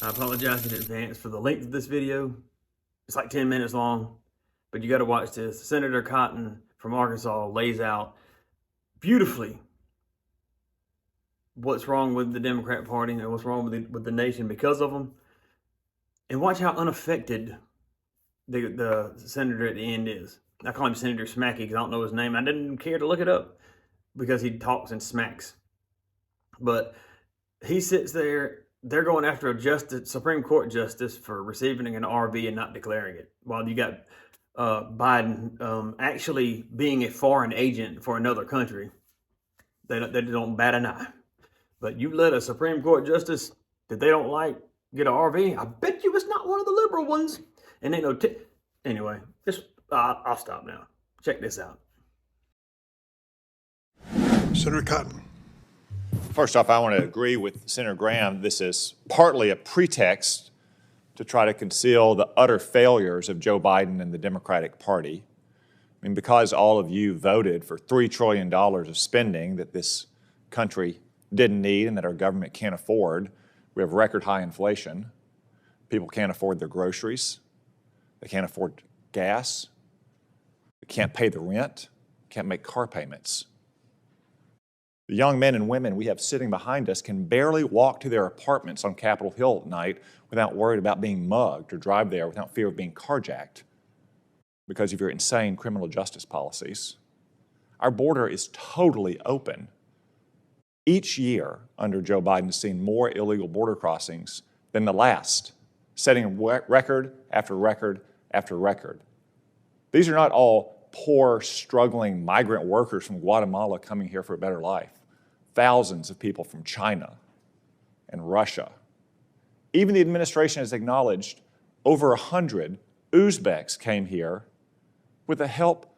I apologize in advance for the length of this video. It's like 10 minutes long, but you got to watch this. Senator Cotton from Arkansas lays out beautifully what's wrong with the Democrat Party and what's wrong with the nation because of them. And watch how unaffected the senator at the end is. I call him Senator Smacky because I don't know his name. I didn't care to look it up because he talks and smacks. But he sits there. They're going after a Supreme Court justice for receiving an RV and not declaring it, while you got Biden actually being a foreign agent for another country. They don't bat an eye. But you let a Supreme Court justice that they don't like get an RV, I bet you it's not one of the liberal ones. And ain't no anyway, I'll stop now. Check this out. Senator Cotton. First off, I want to agree with Senator Graham. This is partly a pretext to try to conceal the utter failures of Joe Biden and the Democratic Party. I mean, because all of you voted for $3 trillion of spending that this country didn't need and that our government can't afford, we have record high inflation. People can't afford their groceries. They can't afford gas. They can't pay the rent. Can't make car payments. The young men and women we have sitting behind us can barely walk to their apartments on Capitol Hill at night without worried about being mugged, or drive there without fear of being carjacked because of your insane criminal justice policies. Our border is totally open. Each year under Joe Biden has seen more illegal border crossings than the last, setting record after record after record. These are not all poor, struggling migrant workers from Guatemala coming here for a better life. Thousands of people from China and Russia. Even the administration has acknowledged over 100 Uzbeks came here with the help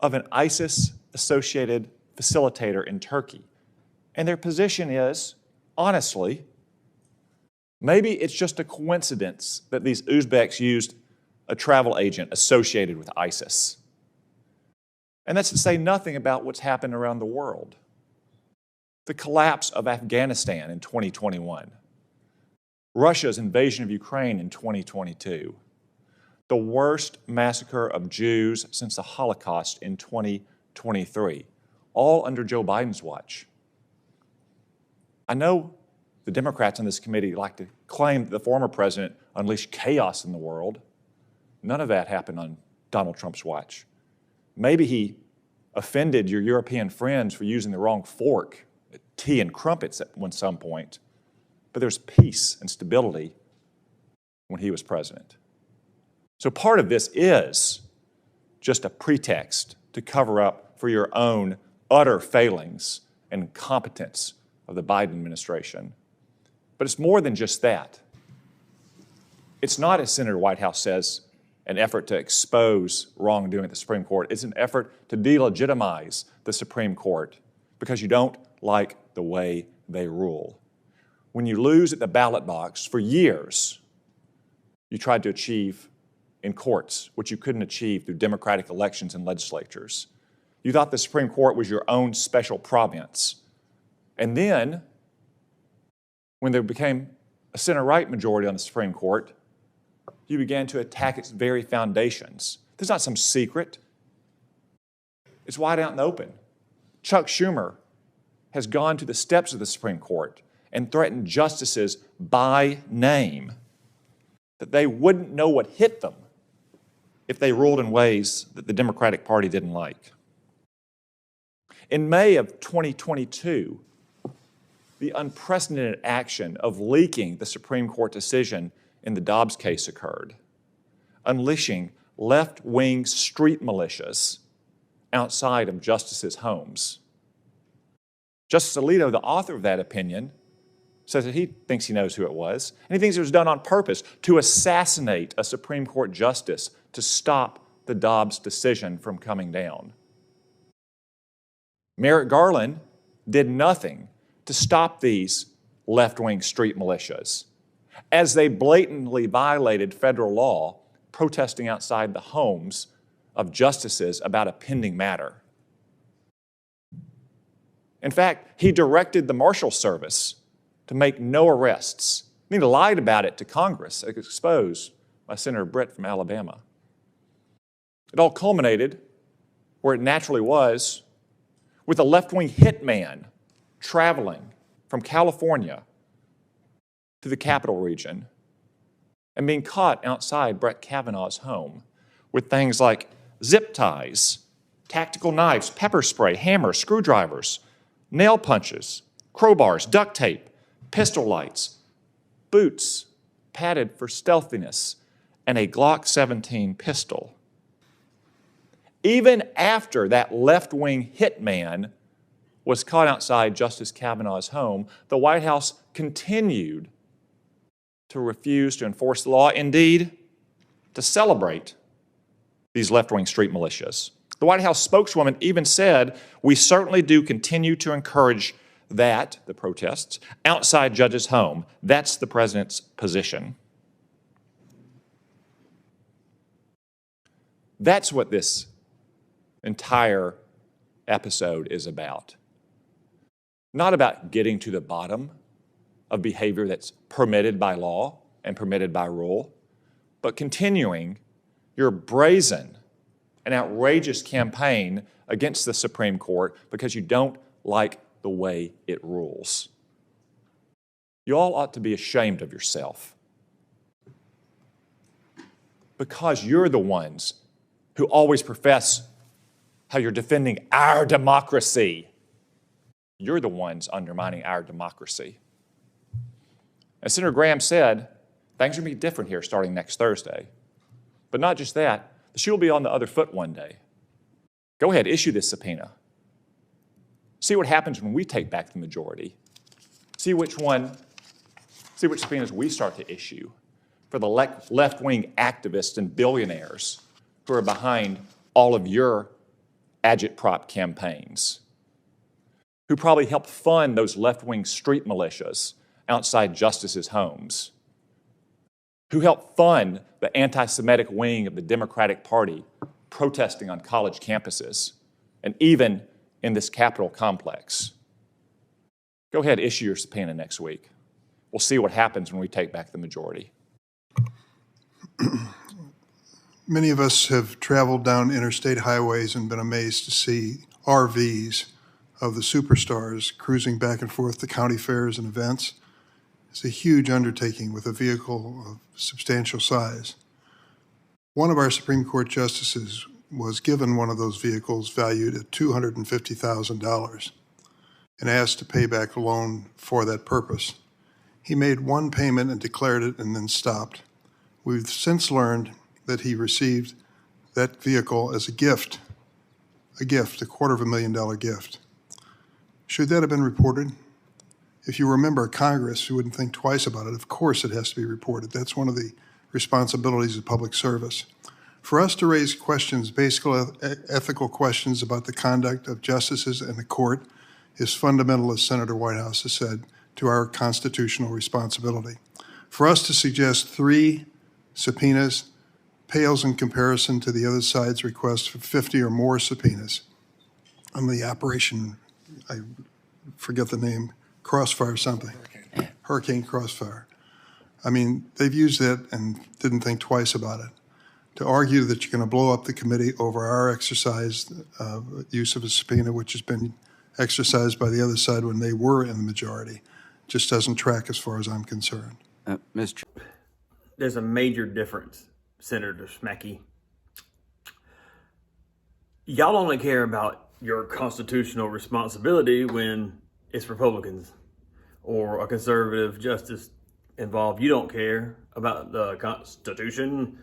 of an ISIS-associated facilitator in Turkey. And their position is, honestly, maybe it's just a coincidence that these Uzbeks used a travel agent associated with ISIS. And that's to say nothing about what's happened around the world. The collapse of Afghanistan in 2021, Russia's invasion of Ukraine in 2022, the worst massacre of Jews since the Holocaust in 2023, all under Joe Biden's watch. I know the Democrats on this committee like to claim that the former president unleashed chaos in the world. None of that happened on Donald Trump's watch. Maybe he offended your European friends for using the wrong fork, tea and crumpets at some point, but there's peace and stability when he was president. So part of this is just a pretext to cover up for your own utter failings and incompetence of the Biden administration. But it's more than just that. It's not, as Senator Whitehouse says, an effort to expose wrongdoing at the Supreme Court. It's an effort to delegitimize the Supreme Court because you don't like the way they rule. When you lose at the ballot box for years, you tried to achieve in courts what you couldn't achieve through democratic elections and legislatures. You thought the Supreme Court was your own special province. And then, when there became a center-right majority on the Supreme Court, you began to attack its very foundations. There's not some secret. It's wide out in the open. Chuck Schumer has gone to the steps of the Supreme Court and threatened justices by name that they wouldn't know what hit them if they ruled in ways that the Democratic Party didn't like. In May of 2022, the unprecedented action of leaking the Supreme Court decision in the Dobbs case occurred, unleashing left-wing street militias outside of justices' homes. Justice Alito, the author of that opinion, says that he thinks he knows who it was, and he thinks it was done on purpose to assassinate a Supreme Court justice to stop the Dobbs decision from coming down. Merrick Garland did nothing to stop these left-wing street militias as they blatantly violated federal law, protesting outside the homes of justices about a pending matter. In fact, he directed the Marshal Service to make no arrests. And he lied about it to Congress, exposed by Senator Britt from Alabama. It all culminated where it naturally was, with a left-wing hitman traveling from California to the capital region and being caught outside Brett Kavanaugh's home with things like zip ties, tactical knives, pepper spray, hammers, screwdrivers, nail punches, crowbars, duct tape, pistol lights, boots padded for stealthiness, and a Glock 17 pistol. Even after that left-wing hitman was caught outside Justice Kavanaugh's home, the White House continued to refuse to enforce the law, indeed, to celebrate these left-wing street militias. The White House spokeswoman even said, "We certainly do continue to encourage that," the protests, "outside Judge's home. That's the president's position." That's what this entire episode is about. Not about getting to the bottom of behavior that's permitted by law and permitted by rule, but continuing your brazen and outrageous campaign against the Supreme Court because you don't like the way it rules. You all ought to be ashamed of yourself, because you're the ones who always profess how you're defending our democracy. You're the ones undermining our democracy. As Senator Graham said, things are going to be different here starting next Thursday. But not just that, the shoe will be on the other foot one day. Go ahead, issue this subpoena. See what happens when we take back the majority. See which subpoenas we start to issue for the left-wing activists and billionaires who are behind all of your agitprop campaigns, who probably help fund those left-wing street militias outside justices' homes, who help fund the anti-Semitic wing of the Democratic Party protesting on college campuses and even in this Capitol complex. Go ahead, issue your subpoena next week. We'll see what happens when we take back the majority. Many of us have traveled down interstate highways and been amazed to see RVs of the superstars cruising back and forth to county fairs and events. It's a huge undertaking with a vehicle of substantial size. One of our Supreme Court justices was given one of those vehicles valued at $250,000 and asked to pay back a loan for that purpose. He made one payment and declared it and then stopped. We've since learned that he received that vehicle as a gift, $250,000 gift. Should that have been reported? If you remember Congress, you wouldn't think twice about it. Of course it has to be reported. That's one of the responsibilities of public service. For us to raise questions, basic ethical questions about the conduct of justices and the court is fundamental, as Senator Whitehouse has said, to our constitutional responsibility. For us to suggest 3 subpoenas pales in comparison to the other side's request for 50 or more subpoenas on the operation, I forget the name, Crossfire something. Hurricane Crossfire. I mean, they've used it and didn't think twice about it. To argue that you're going to blow up the committee over our exercise use of a subpoena, which has been exercised by the other side when they were in the majority, just doesn't track as far as I'm concerned. Mr. There's a major difference, Senator Smacky. Y'all only care about your constitutional responsibility when it's Republicans or a conservative justice involved. You don't care about the Constitution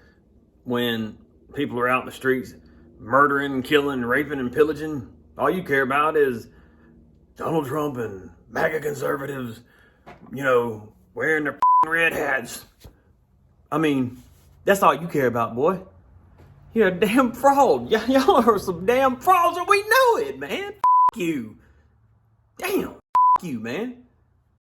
when people are out in the streets murdering, killing, raping, and pillaging. All you care about is Donald Trump and MAGA conservatives, wearing their red hats. I mean, that's all you care about, boy. You're a damn fraud. Y'all are some damn frauds, and we know it, man. You. Damn. You, man.